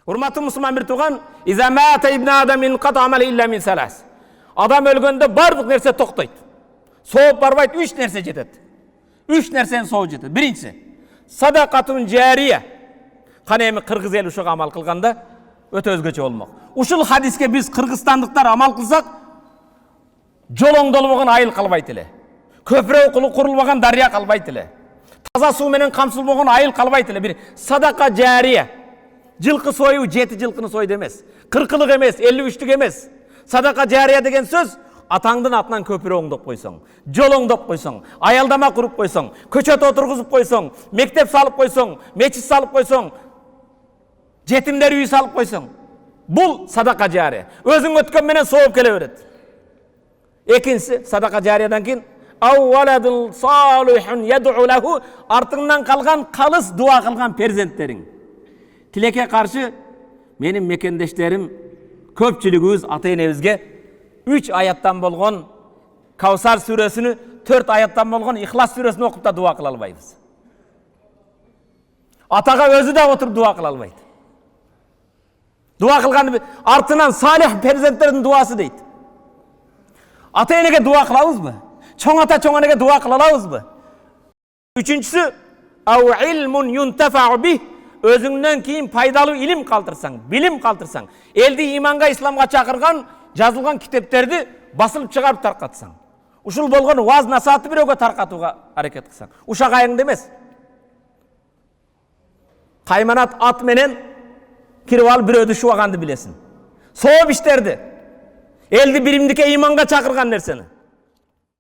Урматтуу мусулман бир тууган, иза мата ибн адам инқата амали илля мин салас. Адам өлгөндө барлык нерсе токтойт. Сооп барбайт, 3 нерсе жетет. 3 нерсенин сообу жетет. Биринчиси, садакатун жария. Кана эми кыргыз эли ушуга амал кылганда өтө өзгөчө болмок. Ушул хадиске биз кыргызстандыктар амал кылсак, жолоңдолбогон айыл калбайт эле. Көпүрө курулбаган дарыя калбайт эле. Таза суу менен камсылбогон айыл калбайт эле. Бир садака жария. Жылкы сою 7 жылкыны сойду эмес, 40-лык эмес, 53-лүк эмес. Садака жария деген сөз атаңдын атынан көпүрө оңдоп койсоң, жол оңдоп койсоң, аялдама куруп койсоң, көчөт отургузуп койсоң, мектеп салып койсоң, мечит салып койсоң, жетимдер үй салып койсоң. Бул садака жария. Өзүң өткөн менен сооп келе берет. Экинчиси, садака жариядан кийин авваладул салихун яду лаху, артыңдан калган калыс дуа кылган перзенттериң. Тилекке каршы менин мекендештерим көпчүлүгүбүз ата-энебизге 3 аяттан болгон Каусар сүрөсүнү, 4 аяттан болгон Ихлас сүрөсүнү окуп да дуа кыла албайбыз. Атага өзү да отуруп дуа кыла албайт. Дуа кылган артынан салих перзенттердин дуасы дейт. Ата-энеге дуа кылабызбы? Чоң ата чоң энеге дуа кыла алабызбы? Үчүнчүсү, ау илмун юнтафау бих, өзүңнөн кийин пайдалуу илим калтырсаң, билим калтырсаң, элди иманга, исламга чакырган жазылган китептерди басылып чыгарып таркатсаң. Ушул болгон ваз насаатты бирөөгө таркатууга аракет кылсаң. Ушак айыңды эмес. Кайманат ат менен кирип алып бирөөдү шубаганды билесин. Сооп иштерди. Элди биримдикке иманга чакырган нерсени.